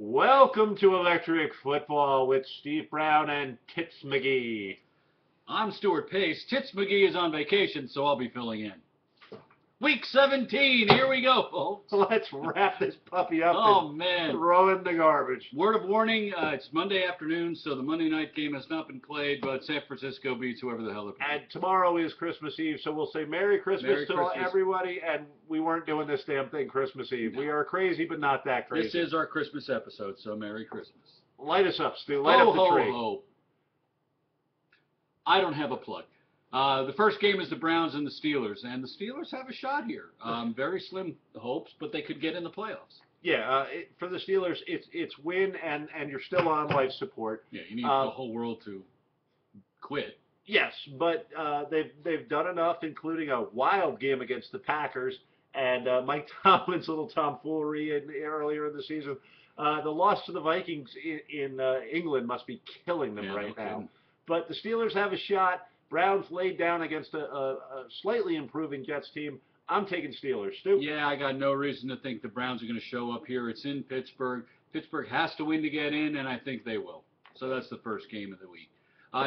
Welcome to Electric Football with Steve Brown and Tits McGee. I'm Stuart Pace. Tits McGee is on vacation, so I'll be filling in. Week 17, here we go, folks. Let's wrap this puppy up Oh, and man. throw in the garbage. Word of warning, it's Monday afternoon, so the Monday night game has not been played, but San Francisco beats whoever the hell they're playing. And tomorrow is Christmas Eve, so we'll say Merry Christmas Merry to Christmas. everybody, and we weren't doing this damn thing Christmas Eve. No. We are crazy, but not that crazy. This is our Christmas episode, so Merry Christmas. Light us up, Stu. Light up the tree. Ho. I don't have a plug. The first game is the Browns and the Steelers, and the Steelers have a shot here. Very slim hopes, but they could get in the playoffs. Yeah, for the Steelers, it's win, and you're still on life support. Yeah, you need the whole world to quit. Yes, but they've done enough, including a wild game against the Packers and Mike Tomlin's little tomfoolery earlier in the season. The loss to the Vikings in England must be killing them right now. But the Steelers have a shot. Browns laid down against a slightly improving Jets team. I'm taking Steelers. Stu? Yeah, I got no reason to think the Browns are going to show up here. It's in Pittsburgh. Pittsburgh has to win to get in, and I think they will. So that's the first game of the week.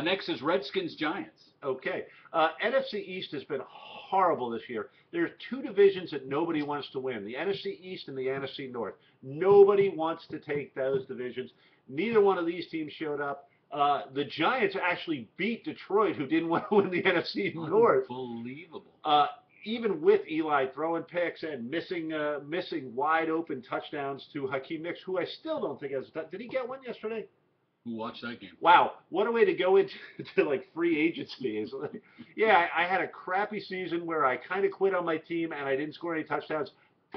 Next is Redskins-Giants. Okay. NFC East has been horrible this year. There are two divisions that nobody wants to win, the NFC East and the NFC North. Nobody wants to take those divisions. Neither one of these teams showed up. The Giants actually beat Detroit, who didn't want to win the NFC North. Unbelievable. Even with Eli throwing picks and missing wide open touchdowns to Hakeem Nicks, who I still don't think has. Did he get one yesterday? Who watched that game? Wow, what a way to go into like free agency. Yeah, I had a crappy season where I kind of quit on my team and I didn't score any touchdowns.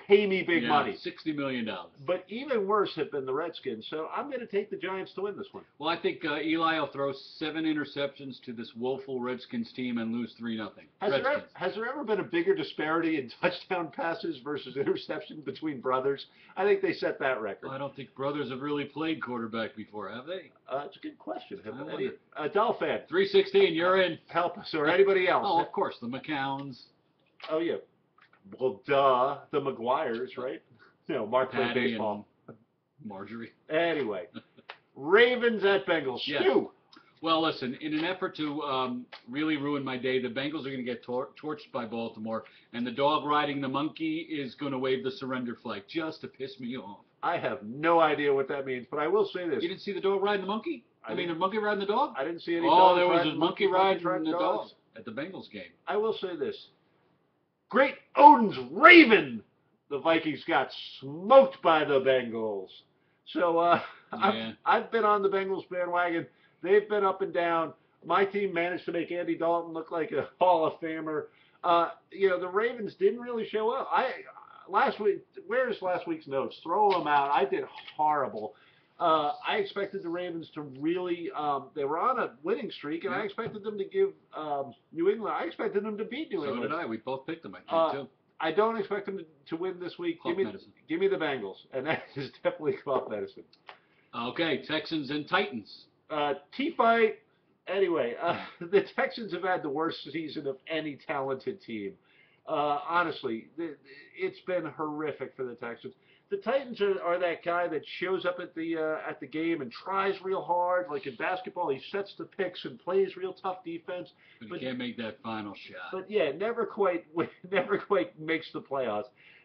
Pay me big money. $60 million. But even worse have been the Redskins, so I'm going to take the Giants to win this one. Well, I think Eli will throw 7 interceptions to this woeful Redskins team and lose 3-0. Has there ever been a bigger disparity in touchdown passes versus interception between brothers? I think they set that record. Well, I don't think brothers have really played quarterback before, have they? It's a good question. Adele fan. 316, you're in. Help us, or anybody else. Oh, of course, the McCowns. Oh, yeah. Well, duh, the McGuires, right? No, Mark played baseball. Marjorie. Anyway, Ravens at Bengals. Yes. Stu. Well, listen, in an effort to really ruin my day, the Bengals are going to get torched by Baltimore, and the dog riding the monkey is going to wave the surrender flag just to piss me off. I have no idea what that means, but I will say this. You didn't see the dog riding the monkey? I mean, the monkey riding the dog? I didn't see any dogs. Oh, there was riding a monkey riding the dog dogs at the Bengals game. I will say this. Great Odin's Raven! The Vikings got smoked by the Bengals. So I've been on the Bengals bandwagon. They've been up and down. My team managed to make Andy Dalton look like a Hall of Famer. The Ravens didn't really show up. Last week, where's last week's notes? Throw them out. I did horrible. I expected the Ravens to really, they were on a winning streak, and I expected them to give New England, I expected them to beat New England. So did I. We both picked them, I think, too. I don't expect them to win this week. Give me the Bengals, and that is definitely cough medicine. Okay, Texans and Titans. T-fight. Anyway, the Texans have had the worst season of any talented team. Honestly, it's been horrific for the Texans. The Titans are that guy that shows up at the game and tries real hard. Like in basketball, he sets the picks and plays real tough defense. But he can't make that final shot. But yeah, never quite makes the playoffs.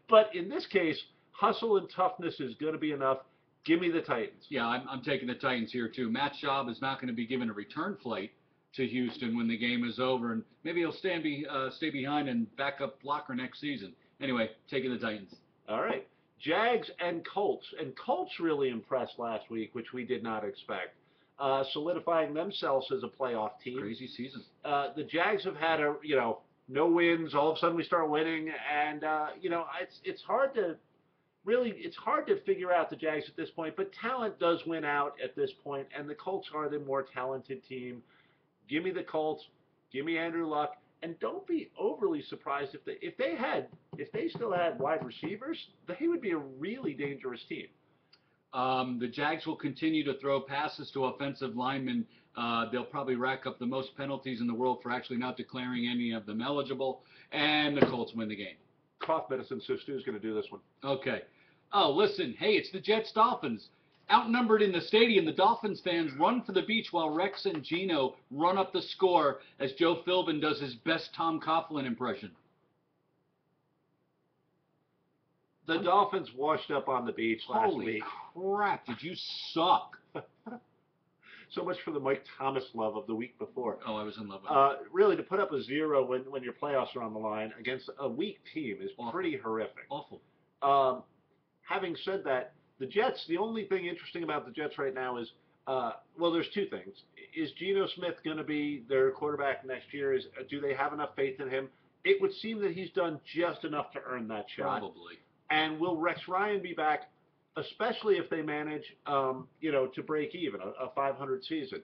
But in this case, hustle and toughness is going to be enough. Give me the Titans. Yeah, I'm taking the Titans here too. Matt Schaub is not going to be given a return flight to Houston when the game is over, and maybe he'll stay behind and back up blocker next season. Anyway, taking the Titans. All right. Jags and Colts. And Colts really impressed last week, which we did not expect, solidifying themselves as a playoff team. Crazy season. The Jags have had no wins. All of a sudden we start winning, and it's hard to figure out the Jags at this point. But talent does win out at this point, and the Colts are the more talented team. Give me the Colts. Give me Andrew Luck. And don't be overly surprised if they still had wide receivers, they would be a really dangerous team. The Jags will continue to throw passes to offensive linemen. They'll probably rack up the most penalties in the world for actually not declaring any of them eligible, and the Colts win the game. Cough medicine, so Stu's going to do this one. Okay. Oh, listen, hey, it's the Jets-Dolphins. Outnumbered in the stadium, the Dolphins fans run for the beach while Rex and Gino run up the score as Joe Philbin does his best Tom Coughlin impression. The Dolphins washed up on the beach last week. Holy crap, did you suck? So much for the Mike Thomas love of the week before. Oh, I was in love with it. Really, to put up a 0 when your playoffs are on the line against a weak team is Awful. pretty horrific. Awful. Having said that, the Jets, the only thing interesting about the Jets right now is, well, there's two things. Is Geno Smith going to be their quarterback next year? Do they have enough faith in him? It would seem that he's done just enough to earn that shot. Probably. And will Rex Ryan be back, especially if they manage, to break even, a 500 season?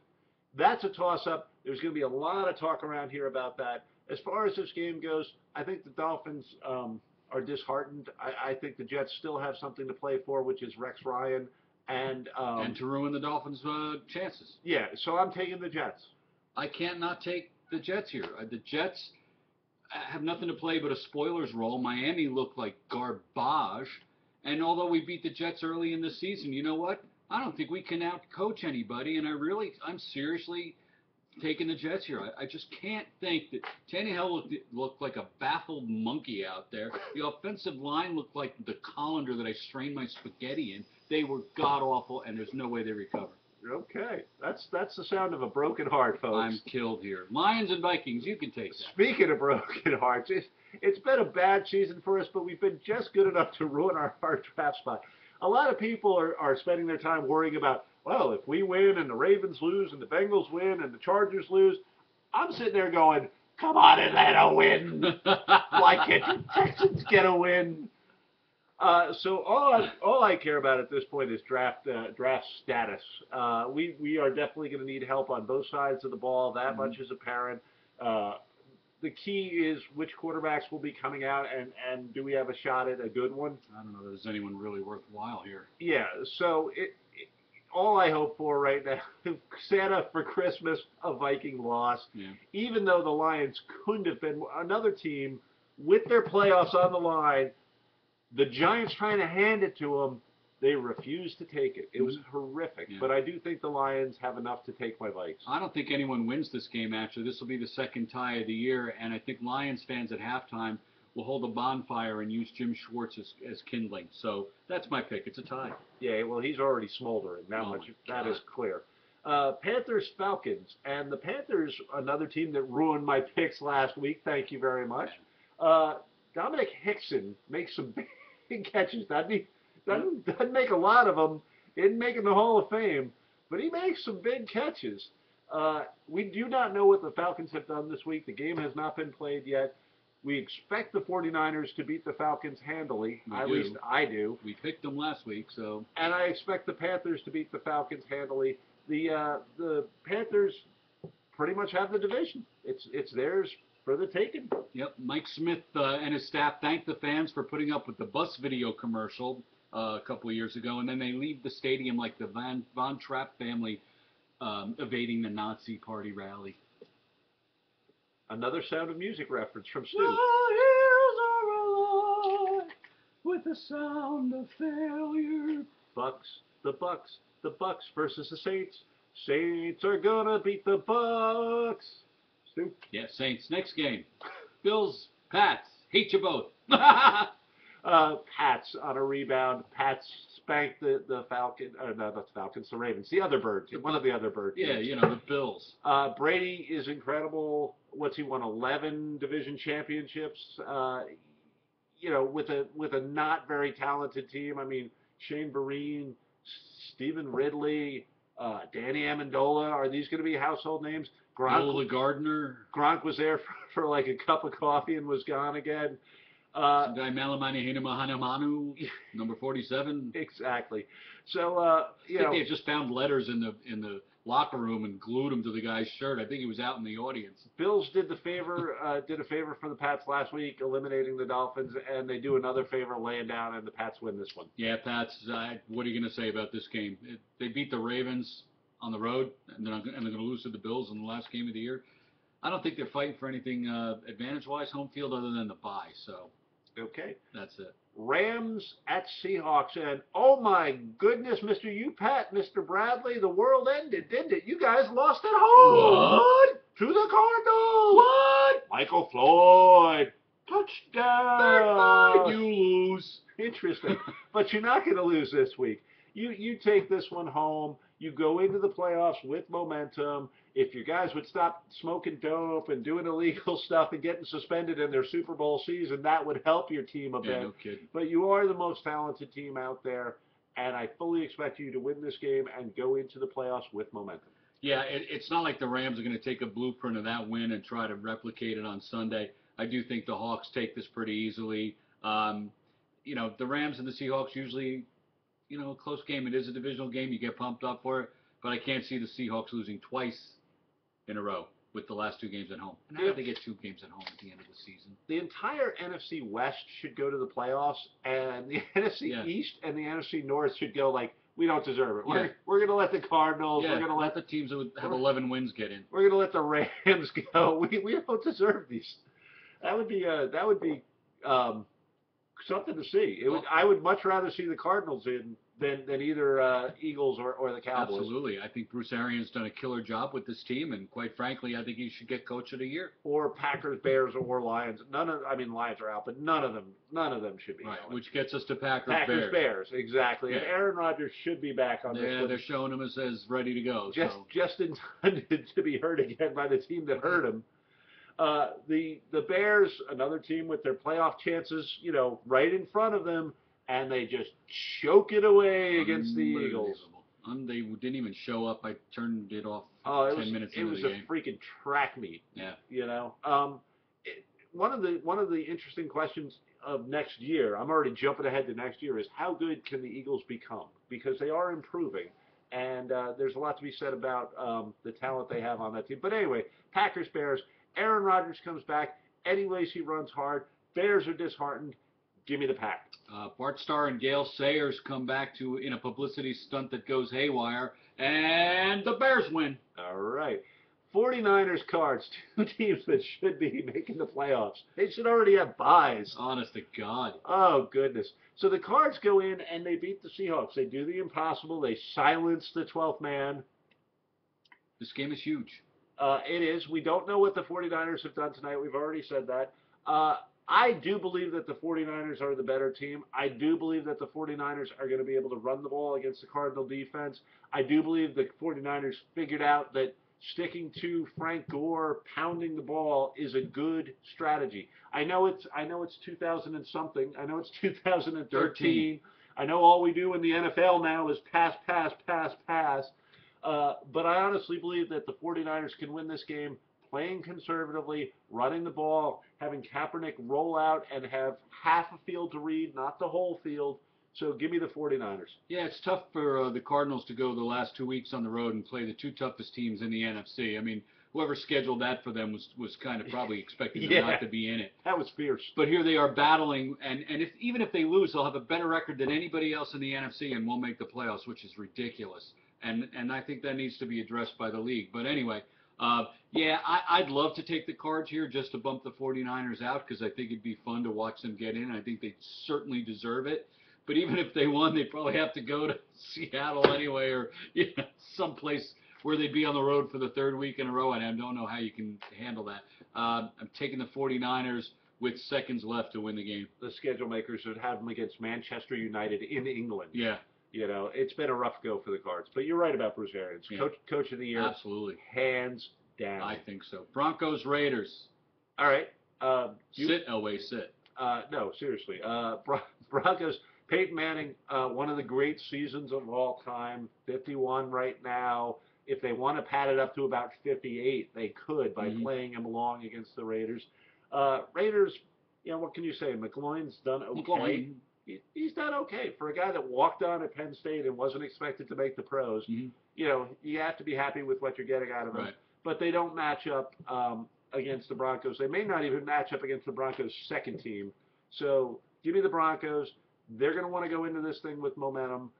That's a toss-up. There's going to be a lot of talk around here about that. As far as this game goes, I think the Dolphins are disheartened. I think the Jets still have something to play for, which is Rex Ryan. And to ruin the Dolphins' chances. Yeah, so I'm taking the Jets. I can't not take the Jets here. The Jets have nothing to play but a spoiler's role. Miami looked like garbage. And although we beat the Jets early in the season, you know what? I don't think we can out-coach anybody, and I'm seriously taking the Jets here. I just can't think that Tannehill looked like a baffled monkey out there. The offensive line looked like the colander that I strained my spaghetti in. They were god-awful, and there's no way they recover. Okay, that's the sound of a broken heart, folks. I'm killed here. Lions and Vikings, you can take that. Speaking of broken hearts, it's been a bad season for us, but we've been just good enough to ruin our draft spot. A lot of people are spending their time worrying about, well, if we win and the Ravens lose and the Bengals win and the Chargers lose, I'm sitting there going, come on, Atlanta, win. Why can't the Texans get a win? So all I care about at this point is draft status. We are definitely going to need help on both sides of the ball. That much is apparent. The key is which quarterbacks will be coming out, and do we have a shot at a good one? I don't know if there's anyone really worthwhile here. Yeah, so all I hope for right now, Santa for Christmas, a Viking loss. Yeah. Even though the Lions couldn't have been another team with their playoffs on the line, the Giants trying to hand it to them, they refused to take it. It was horrific. Yeah. But I do think the Lions have enough to take my Vikes. I don't think anyone wins this game, actually. This will be the second tie of the year, and I think Lions fans at halftime will hold a bonfire and use Jim Schwartz as kindling. So that's my pick. It's a tie. Yeah, well, he's already smoldering. That is clear. Panthers, Falcons. And the Panthers, another team that ruined my picks last week. Thank you very much. Dominic Hickson makes some big catches. Doesn't make a lot of them. Didn't make it in the Hall of Fame, but he makes some big catches. We do not know what the Falcons have done this week. The game has not been played yet. We expect the 49ers to beat the Falcons handily. At least I do. We picked them last week, so. And I expect the Panthers to beat the Falcons handily. The Panthers pretty much have the division. It's theirs for the taking. Yep. Mike Smith and his staff thanked the fans for putting up with the bus video commercial a couple of years ago, and then they leave the stadium like the Von Trapp family evading the Nazi party rally. Another Sound of Music reference from Stu. My ears are alive with the sound of failure. The Bucks versus the Saints. Saints are gonna beat the Bucks. Stu? Yeah, Saints. Next game. Bills, Pats. Hate you both. Pats on a rebound. Pats spanked the Falcons. Not the Falcons, the Ravens. The other bird team. One of the other bird teams. Yeah, the Bills. Brady is incredible. What's he won? 11 division championships. With a not very talented team. I mean, Shane Vereen, Stephen Ridley, Danny Amendola. Are these going to be household names? Gronk Gardner. Gronk was there for like a cup of coffee and was gone again. Some guy Malamani Hinamanu, number 47. Exactly. So I think they just found letters in the locker room and glued them to the guy's shirt. I think he was out in the audience. Bills did a favor for the Pats last week, eliminating the Dolphins, and they do another favor laying down, and the Pats win this one. Yeah, Pats. What are you going to say about this game? They beat the Ravens on the road, and they're going to lose to the Bills in the last game of the year. I don't think they're fighting for anything advantage-wise home field other than the bye. So. Okay. That's it. Rams at Seahawks, and oh my goodness, Mr. Upat, Mr. Bradley, the world ended, didn't it? You guys lost at home. What? To the Cardinals. What? Michael Floyd, touchdown. You lose. Interesting, but you're not going to lose this week. You take this one home. You go into the playoffs with momentum. If your guys would stop smoking dope and doing illegal stuff and getting suspended in their Super Bowl season, that would help your team a bit. Yeah, no kidding. But you are the most talented team out there, and I fully expect you to win this game and go into the playoffs with momentum. Yeah, it's not like the Rams are going to take a blueprint of that win and try to replicate it on Sunday. I do think the Hawks take this pretty easily. The Rams and the Seahawks usually, a close game. It is a divisional game. You get pumped up for it. But I can't see the Seahawks losing twice in a row with the last 2 games at home. And how do they get 2 games at home at the end of the season? The entire NFC West should go to the playoffs, and the NFC East and the NFC North should go like, we don't deserve it. We're going to let the Cardinals. Yeah, we're going to let the teams that have 11 wins get in. We're going to let the Rams go. We don't deserve these. That would be something to see. I would much rather see the Cardinals in than either Eagles or the Cowboys. Absolutely. I think Bruce Arians done a killer job with this team, and quite frankly, I think he should get Coach of the Year. Or Packers, Bears, or Lions. Lions are out, but none of them should be. Right, going. Which gets us to Packers, Bears, exactly. Yeah. And Aaron Rodgers should be back on this. Yeah, they're showing him as ready to go. Just in time to be hurt again by the team that hurt him. The Bears, another team with their playoff chances, right in front of them, and they just choke it away against the Eagles. They didn't even show up. I turned it off 10 minutes into the game. It was a freaking track meet. Yeah. One of the interesting questions of next year, I'm already jumping ahead to next year, is how good can the Eagles become? Because they are improving, and there's a lot to be said about the talent they have on that team. But anyway, Packers, Bears, Aaron Rodgers comes back, Eddie Lacy runs hard, Bears are disheartened. Give me the Pack. Bart Starr and Gale Sayers come back in a publicity stunt that goes haywire, and the Bears win. All right. 49ers Cards, 2 teams that should be making the playoffs. They should already have byes. Honest to God. Oh, goodness. So the Cards go in and they beat the Seahawks. They do the impossible. They silence the 12th man. This game is huge. It is. We don't know what the 49ers have done tonight. We've already said that. I do believe that the 49ers are the better team. I do believe that the 49ers are going to be able to run the ball against the Cardinal defense. I do believe the 49ers figured out that sticking to Frank Gore pounding the ball is a good strategy. I know it's 2000 and something. I know it's 2013. I know all we do in the NFL now is pass. But I honestly believe that the 49ers can win this game playing conservatively, running the ball, having Kaepernick roll out and have half a field to read, not the whole field. So give me the 49ers. Yeah, it's tough for the Cardinals to go the last 2 weeks on the road and play the 2 toughest teams in the NFC. I mean, whoever scheduled that for them was kind of probably expecting them not to be in it. That was fierce. But here they are battling, and even if they lose, they'll have a better record than anybody else in the NFC and won't make the playoffs, which is ridiculous. And I think that needs to be addressed by the league. But anyway, I'd love to take the Cards here just to bump the 49ers out because I think it'd be fun to watch them get in. I think they certainly deserve it. But even if they won, they'd probably have to go to Seattle anyway or someplace where they'd be on the road for the 3rd week in a row, and I don't know how you can handle that. I'm taking the 49ers with seconds left to win the game. The schedule makers would have them against Manchester United in England. Yeah. It's been a rough go for the Cards. But you're right about Bruce Arians. Yeah. Coach of the Year. Absolutely. Hands down. I think so. Broncos, Raiders. All right. Sit, Elway, sit. No, seriously. Broncos, Peyton Manning, one of the great seasons of all time, 51 right now. If they want to pad it up to about 58, they could by playing him along against the Raiders. Raiders, what can you say? McGloin's done okay. He's done okay. For a guy that walked on at Penn State and wasn't expected to make the pros, you have to be happy with what you're getting out of him. Right. But they don't match up against the Broncos. They may not even match up against the Broncos' second team. So give me the Broncos. They're going to want to go into this thing with momentum.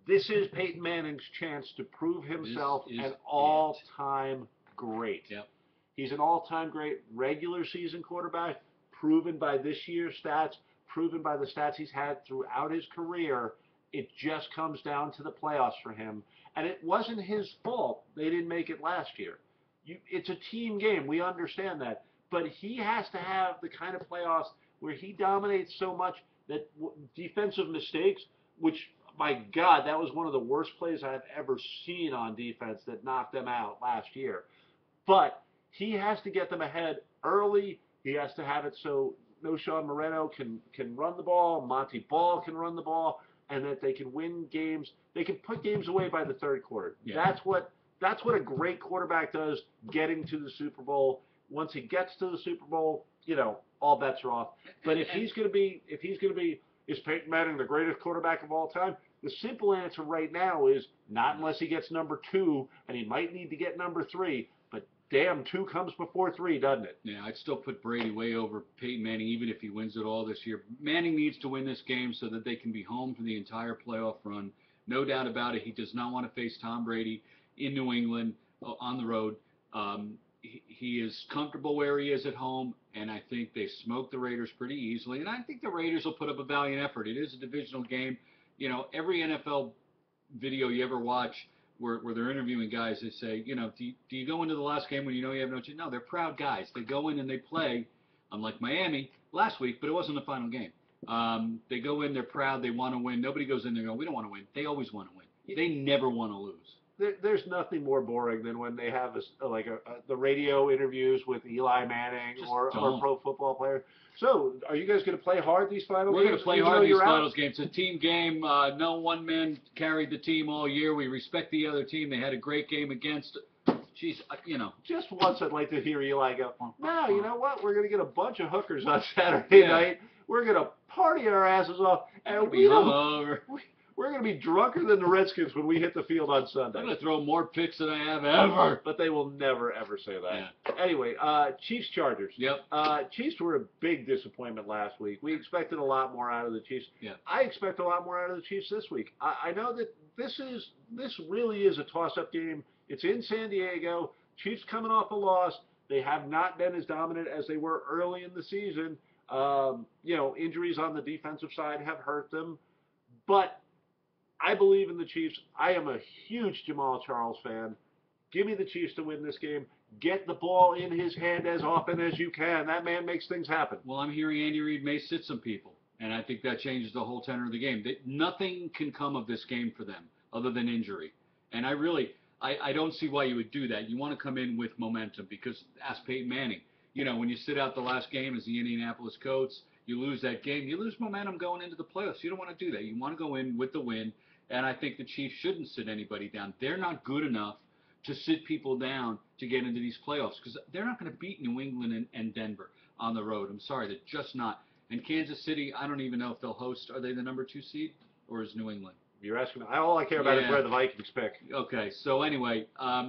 This is Peyton Manning's chance to prove himself an all-time great. Yep. He's an all-time great regular season quarterback, proven by this year's stats, proven by the stats he's had throughout his career. It just comes down to the playoffs for him. And it wasn't his fault they didn't make it last year. It's a team game. We understand that. But he has to have the kind of playoffs where he dominates so much that defensive mistakes, which, my God, that was one of the worst plays I've ever seen on defense that knocked them out last year. But he has to get them ahead early. He has to have it so Noshawn Moreno can run the ball, Monty Ball can run the ball, and that they can win games. They can put games away by the third quarter. Yeah. That's what a great quarterback does, getting to the Super Bowl. Once he gets to the Super Bowl, all bets are off. But is Peyton Manning the greatest quarterback of all time? The simple answer right now is not unless he gets number 2, and he might need to get number 3. But damn, 2 comes before 3, doesn't it? Yeah, I'd still put Brady way over Peyton Manning, even if he wins it all this year. Manning needs to win this game so that they can be home for the entire playoff run. No doubt about it. He does not want to face Tom Brady in New England on the road. He is comfortable where he is at home, and I think they smoked the Raiders pretty easily. And I think the Raiders will put up a valiant effort. It is a divisional game. Every NFL video you ever watch where they're interviewing guys, they say, do you go into the last game when you know you have no chance? No, they're proud guys. They go in and they play, unlike Miami last week, but it wasn't the final game. They go in, they're proud, they want to win. Nobody goes in there going, we don't want to win. They always want to win. They never want to lose. There's nothing more boring than when they have the radio interviews with Eli Manning or pro football player. So, are you guys going to play hard these final games? We're going to play hard these finals games. It's a team game. No one man carried the team all year. We respect the other team. They had a great game against. Jeez, Just once I'd like to hear Eli go, no, you know what? We're going to get a bunch of hookers on Saturday night. We're going to party our asses off. And we're going to be drunker than the Redskins when we hit the field on Sunday. I'm going to throw more picks than I have ever. But they will never, ever say that. Yeah. Anyway, Chiefs-Chargers. Yep. Chiefs were a big disappointment last week. We expected a lot more out of the Chiefs. Yeah. I expect a lot more out of the Chiefs this week. I know that this really is a toss-up game. It's in San Diego. Chiefs coming off a loss. They have not been as dominant as they were early in the season. Injuries on the defensive side have hurt them. But I believe in the Chiefs. I am a huge Jamal Charles fan. Give me the Chiefs to win this game. Get the ball in his hand as often as you can. That man makes things happen. Well, I'm hearing Andy Reid may sit some people, and I think that changes the whole tenor of the game. Nothing can come of this game for them other than injury. And I don't see why you would do that. You want to come in with momentum because, ask Peyton Manning, when you sit out the last game as the Indianapolis Colts, you lose that game, you lose momentum going into the playoffs. You don't want to do that. You want to go in with the win. And I think the Chiefs shouldn't sit anybody down. They're not good enough to sit people down to get into these playoffs because they're not going to beat New England and Denver on the road. I'm sorry, they're just not. And Kansas City, I don't even know if they'll host. Are they the number 2 seed or is New England? You're asking. All I care about is where the Vikings pick. Okay, so anyway,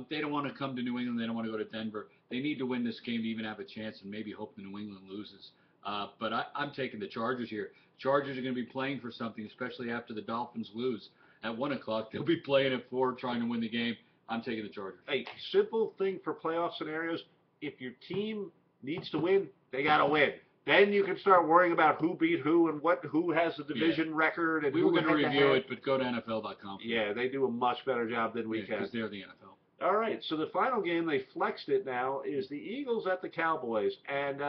they don't want to come to New England. They don't want to go to Denver. They need to win this game to even have a chance and maybe hope the New England loses. But I'm taking the Chargers here. Chargers are going to be playing for something, especially after the Dolphins lose. At 1 o'clock, they'll be playing at 4, trying to win the game. I'm taking the Chargers. Hey, simple thing for playoff scenarios. If your team needs to win, they got to win. Then you can start worrying about who beat who and who has the division record. And we were going to review it, but go to NFL.com. Yeah, they do a much better job than we can. Because they're the NFL. All right, so the final game, they flexed it now, is the Eagles at the Cowboys. And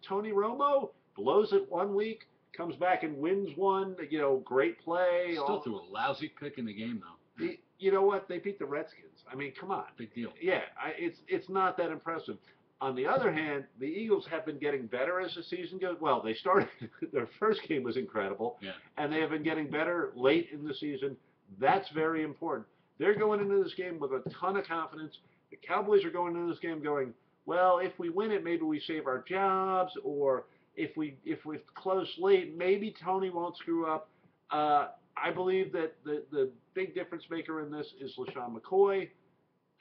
Tony Romo blows it 1 week. Comes back and wins one, great play. Still threw a lousy pick in the game, though. You know what? They beat the Redskins. I mean, come on. Big deal. Yeah, it's not that impressive. On the other hand, the Eagles have been getting better as the season goes. Well, they started, their first game was incredible, and they have been getting better late in the season. That's very important. They're going into this game with a ton of confidence. The Cowboys are going into this game going, well, if we win it, maybe we save our jobs, or if we close late, maybe Tony won't screw up. I believe that the big difference maker in this is LaShawn McCoy.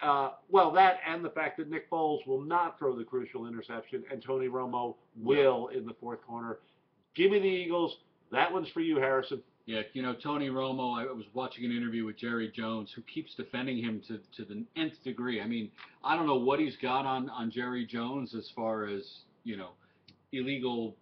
That and the fact that Nick Foles will not throw the crucial interception, and Tony Romo will in the fourth corner. Give me the Eagles. That one's for you, Harrison. Yeah, Tony Romo, I was watching an interview with Jerry Jones, who keeps defending him to the nth degree. I mean, I don't know what he's got on Jerry Jones as far as, illegal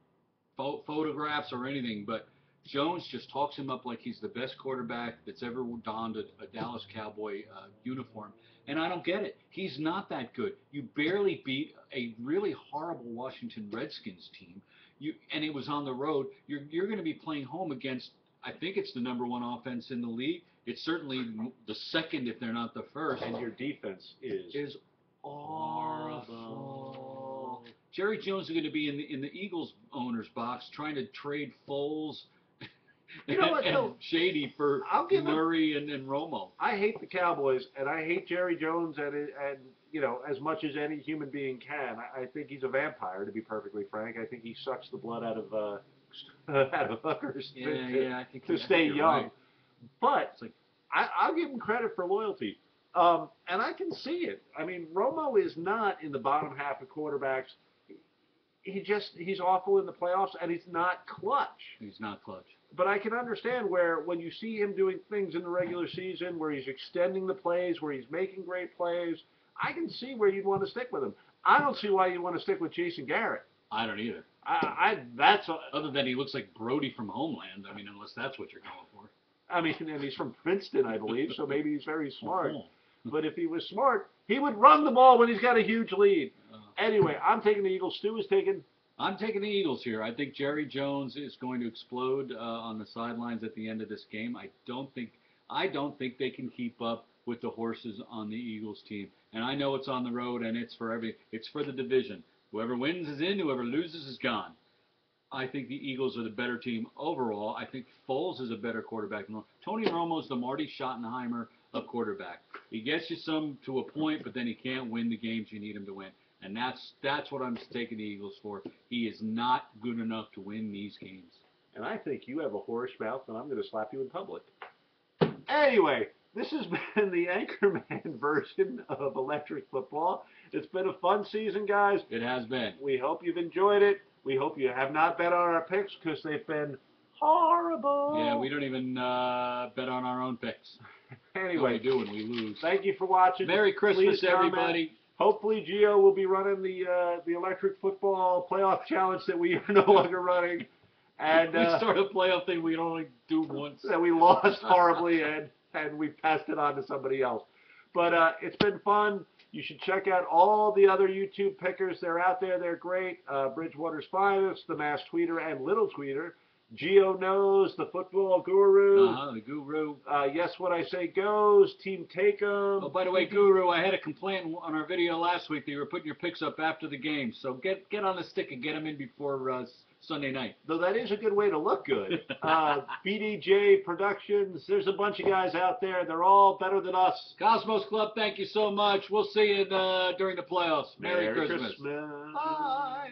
photographs or anything, but Jones just talks him up like he's the best quarterback that's ever donned a Dallas Cowboy uniform. And I don't get it. He's not that good. You barely beat a really horrible Washington Redskins team. And it was on the road. You're going to be playing home against, I think it's the #1 offense in the league. It's certainly the second if they're not the first. And your defense is horrible. Jerry Jones is going to be in the Eagles owner's box trying to trade Foles and Shady for Murray and Romo. I hate the Cowboys, and I hate Jerry Jones, and as much as any human being can. I think he's a vampire, to be perfectly frank. I think he sucks the blood out of hookers to stay young. Right. But I'll give him credit for loyalty. And I can see it. I mean, Romo is not in the bottom half of quarterbacks. He's awful in the playoffs, and he's not clutch. He's not clutch. But I can understand where when you see him doing things in the regular season, where he's extending the plays, where he's making great plays, I can see where you'd want to stick with him. I don't see why you want to stick with Jason Garrett. I don't either. Other than he looks like Brody from Homeland. I mean, unless that's what you're going for. I mean, and he's from Princeton, I believe, so maybe he's very smart. But if he was smart, he would run the ball when he's got a huge lead. Anyway, I'm taking the Eagles. Stu is taking. I'm taking the Eagles here. I think Jerry Jones is going to explode on the sidelines at the end of this game. I don't think they can keep up with the horses on the Eagles team. And I know it's on the road and it's for the division. Whoever wins is in, whoever loses is gone. I think the Eagles are the better team overall. I think Foles is a better quarterback. Tony Romo's the Marty Schottenheimer of quarterback. He gets you some to a point, but then he can't win the games you need him to win. And that's what I'm taking the Eagles for. He is not good enough to win these games. And I think you have a whorish mouth, and I'm going to slap you in public. Anyway, this has been the Anchorman version of Electric Football. It's been a fun season, guys. It has been. We hope you've enjoyed it. We hope you have not bet on our picks because they've been horrible. Yeah, we don't even bet on our own picks. Anyway, we do when we lose. Thank you for watching. Merry Christmas, everybody. Hopefully, Gio will be running the Electric Football Playoff Challenge that we are no longer running. And we started a playoff thing we only do once. That we lost horribly, and we passed it on to somebody else. But it's been fun. You should check out all the other YouTube pickers. They're out there. They're great. Bridgewater's Finest, the Mass Tweeter, and Little Tweeter. Gio Knows, the Football Guru. The Guru. Yes, What I Say Goes. Team Take'em. Oh, by the way, Guru, I had a complaint on our video last week that you were putting your picks up after the game. So get on the stick and get them in before Sunday night. Though that is a good way to look good. BDJ Productions. There's a bunch of guys out there. They're all better than us. Cosmos Club, thank you so much. We'll see you during the playoffs. Merry Christmas. Bye.